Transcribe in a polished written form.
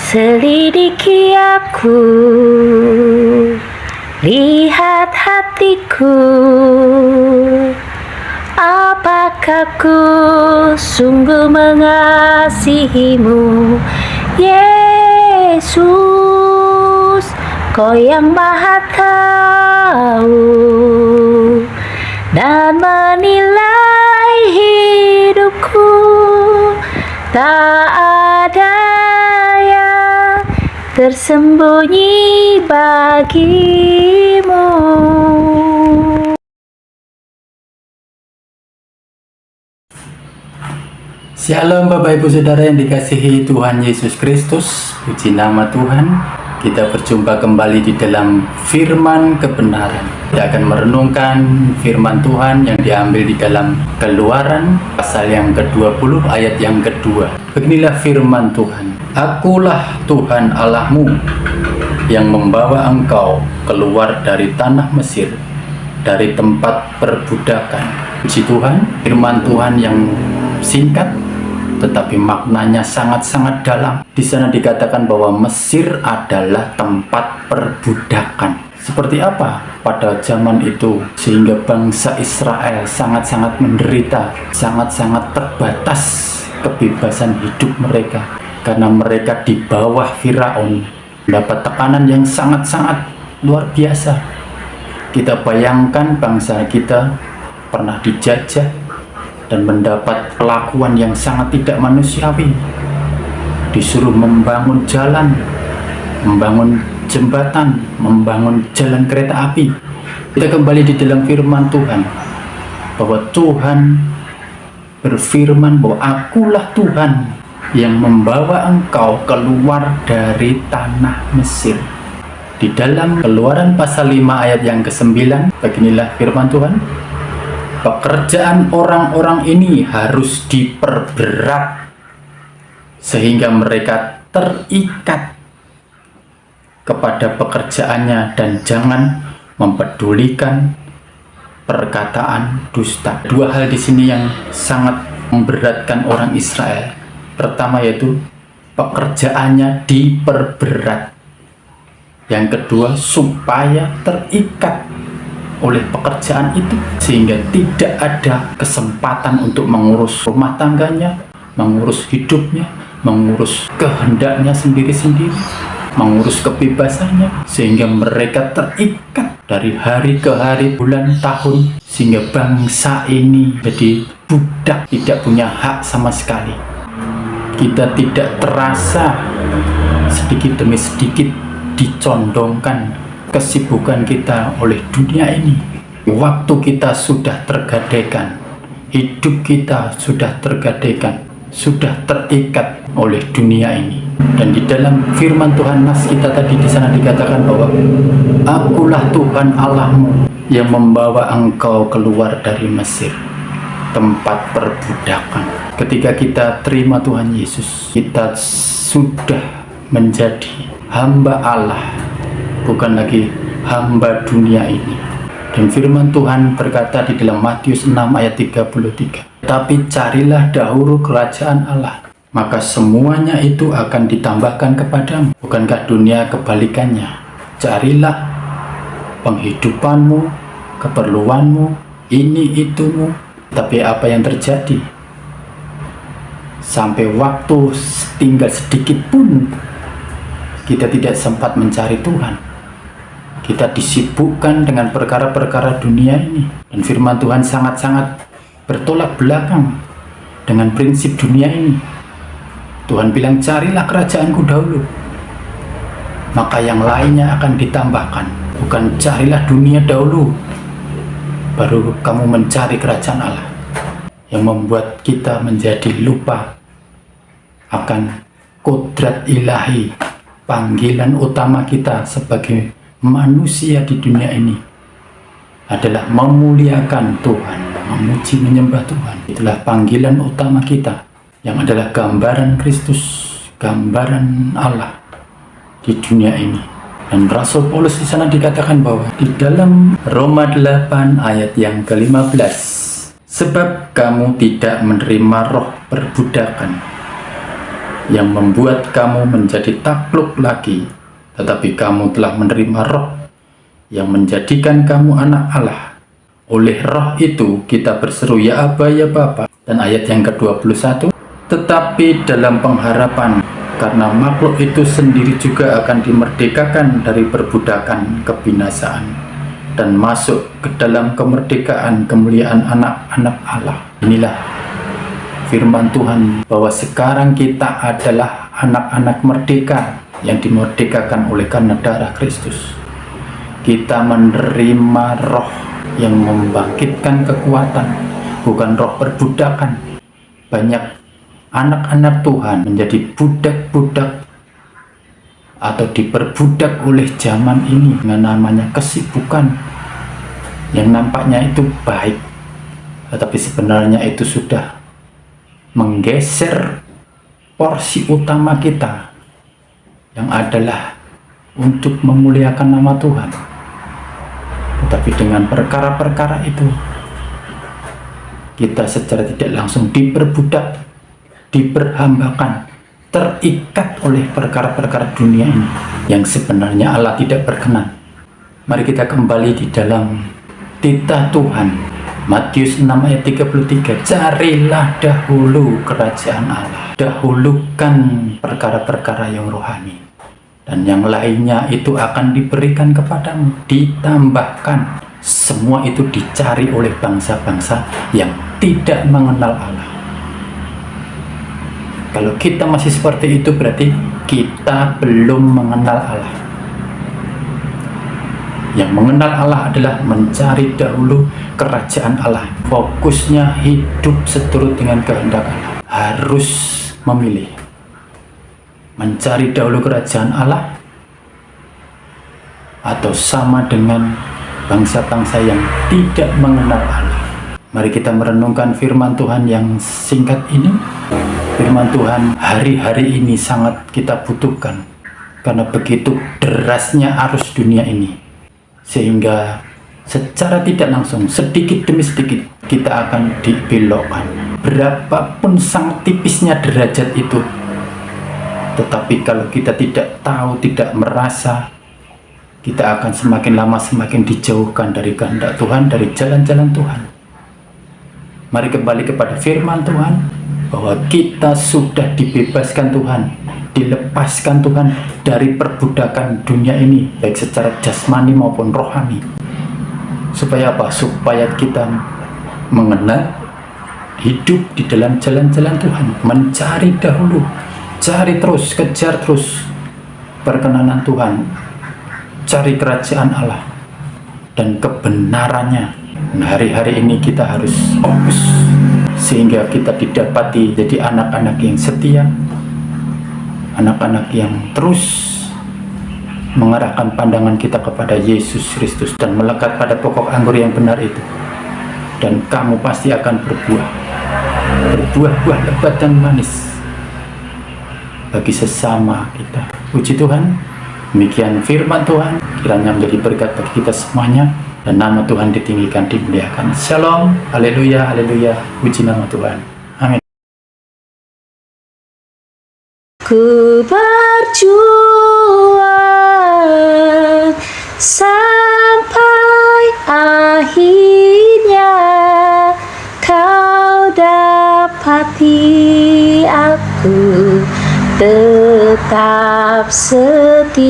Selidiki aku, lihat hatiku, apakah ku sungguh mengasihimu, Yesus, Kau yang Maha Tahu dan menilai hidupku. Tak ada yang tersembunyi bagimu. Shalom Bapak Ibu Saudara yang dikasihi Tuhan Yesus Kristus. Puji nama Tuhan. Kita berjumpa kembali di dalam firman kebenaran. Kita akan merenungkan firman Tuhan yang diambil di dalam Keluaran pasal yang ke-20 ayat yang kedua. Beginilah firman Tuhan. Akulah Tuhan Allahmu yang membawa engkau keluar dari tanah Mesir, dari tempat perbudakan. Puji Tuhan, firman Tuhan yang singkat tetapi maknanya sangat-sangat dalam. Di sana dikatakan bahwa Mesir adalah tempat perbudakan. Seperti apa pada zaman itu sehingga bangsa Israel sangat-sangat menderita, sangat-sangat terbatas kebebasan hidup mereka karena mereka di bawah Firaun, mendapat tekanan yang sangat-sangat luar biasa. Kita bayangkan bangsa kita pernah dijajah dan mendapat perlakuan yang sangat tidak manusiawi, disuruh membangun jalan, membangun jembatan, membangun jalan kereta api. Kita kembali di dalam firman Tuhan, bahwa Tuhan berfirman bahwa akulah Tuhan yang membawa engkau keluar dari tanah Mesir. Di dalam Keluaran pasal 5 ayat yang ke-9, beginilah firman Tuhan. Pekerjaan orang-orang ini harus diperberat sehingga mereka terikat kepada pekerjaannya dan jangan mempedulikan perkataan dusta. Dua hal di sini yang sangat memberatkan orang Israel. Pertama yaitu pekerjaannya diperberat. Yang kedua, supaya terikat oleh pekerjaan itu sehingga tidak ada kesempatan untuk mengurus rumah tangganya, mengurus hidupnya, mengurus kehendaknya sendiri-sendiri, mengurus kebebasannya, sehingga mereka terikat dari hari ke hari, bulan, tahun, sehingga bangsa ini jadi budak, tidak punya hak sama sekali. Kita tidak terasa sedikit demi sedikit dicondongkan kesibukan kita oleh dunia ini. Waktu kita sudah tergadaikan, hidup kita sudah tergadaikan, sudah terikat oleh dunia ini. Dan di dalam firman Tuhan nas kita tadi di sana dikatakan bahwa akulah Tuhan Allahmu yang membawa engkau keluar dari Mesir, tempat perbudakan. Ketika kita terima Tuhan Yesus, kita sudah menjadi hamba Allah, bukan lagi hamba dunia ini. Dan firman Tuhan berkata di dalam Matius 6 ayat 33, tapi carilah dahulu kerajaan Allah, maka semuanya itu akan ditambahkan kepadamu. Bukankah dunia kebalikannya? Carilah penghidupanmu, keperluanmu, ini itumu. Tapi apa yang terjadi? Sampai waktu tinggal sedikit pun kita tidak sempat mencari Tuhan. Kita disibukkan dengan perkara-perkara dunia ini. Dan firman Tuhan sangat-sangat bertolak belakang dengan prinsip dunia ini. Tuhan bilang, carilah kerajaanku dahulu, maka yang lainnya akan ditambahkan. Bukan carilah dunia dahulu, baru kamu mencari kerajaan Allah. Yang membuat kita menjadi lupa akan kodrat ilahi, panggilan utama kita sebagai manusia di dunia ini adalah memuliakan Tuhan, memuji, menyembah Tuhan. Itulah panggilan utama kita, yang adalah gambaran Kristus, gambaran Allah di dunia ini. Dan Rasul Paulus di sana dikatakan bahwa di dalam Roma 8 ayat yang ke-15, sebab kamu tidak menerima roh perbudakan yang membuat kamu menjadi takluk lagi, tetapi kamu telah menerima Roh yang menjadikan kamu anak Allah. Oleh Roh itu kita berseru, ya Aba, ya Bapa. Dan ayat yang ke-21, tetapi dalam pengharapan, karena makhluk itu sendiri juga akan dimerdekakan dari perbudakan kebinasaan dan masuk ke dalam kemerdekaan kemuliaan anak-anak Allah. Inilah firman Tuhan bahwa sekarang kita adalah anak-anak merdeka yang dimerdekakan oleh karena darah Kristus. Kita menerima Roh yang membangkitkan kekuatan, bukan roh perbudakan. Banyak anak-anak Tuhan menjadi budak-budak atau diperbudak oleh zaman ini dengan namanya kesibukan yang nampaknya itu baik, tetapi sebenarnya itu sudah menggeser porsi utama kita yang adalah untuk memuliakan nama Tuhan. Tetapi dengan perkara-perkara itu kita secara tidak langsung diperbudak, diperhambakan, terikat oleh perkara-perkara dunia ini yang sebenarnya Allah tidak berkenan. Mari kita kembali di dalam titah Tuhan, Matius 6 ayat 33, carilah dahulu kerajaan Allah, dahulukan perkara-perkara yang rohani, dan yang lainnya itu akan diberikan kepadamu, ditambahkan. Semua itu dicari oleh bangsa-bangsa yang tidak mengenal Allah. Kalau kita masih seperti itu, berarti kita belum mengenal Allah. Yang mengenal Allah adalah mencari dahulu kerajaan Allah. Fokusnya hidup seturut dengan kehendak Allah. Harus memilih mencari dahulu kerajaan Allah atau sama dengan bangsa-bangsa yang tidak mengenal Allah. Mari kita merenungkan firman Tuhan yang singkat ini. Firman Tuhan hari-hari ini sangat kita butuhkan karena begitu derasnya arus dunia ini, sehingga secara tidak langsung, sedikit demi sedikit kita akan dibelokkan. Berapapun sangat tipisnya derajat itu, tetapi kalau kita tidak tahu, tidak merasa, kita akan semakin lama semakin dijauhkan dari kehendak Tuhan, dari jalan-jalan Tuhan. Mari kembali kepada firman Tuhan, bahwa kita sudah dibebaskan Tuhan, dilepaskan Tuhan dari perbudakan dunia ini, baik secara jasmani maupun rohani. Supaya apa? Supaya kita mengenal, hidup di dalam jalan-jalan Tuhan, mencari dahulu, cari terus, kejar terus perkenanan Tuhan, cari kerajaan Allah dan kebenarannya. Nah, hari-hari ini kita harus fokus sehingga kita didapati jadi anak-anak yang setia, anak-anak yang terus mengarahkan pandangan kita kepada Yesus Kristus dan melekat pada pokok anggur yang benar itu. Dan kamu pasti akan berbuah-buah lebat dan manis bagi sesama kita. Puji Tuhan, demikian firman Tuhan, kiranya menjadi berkat bagi kita semuanya, dan nama Tuhan ditinggikan, dimuliakan. Shalom, haleluya, haleluya, puji nama Tuhan. Amin. Ku berjuang sampai akhirnya kau dapati aku tetap setia.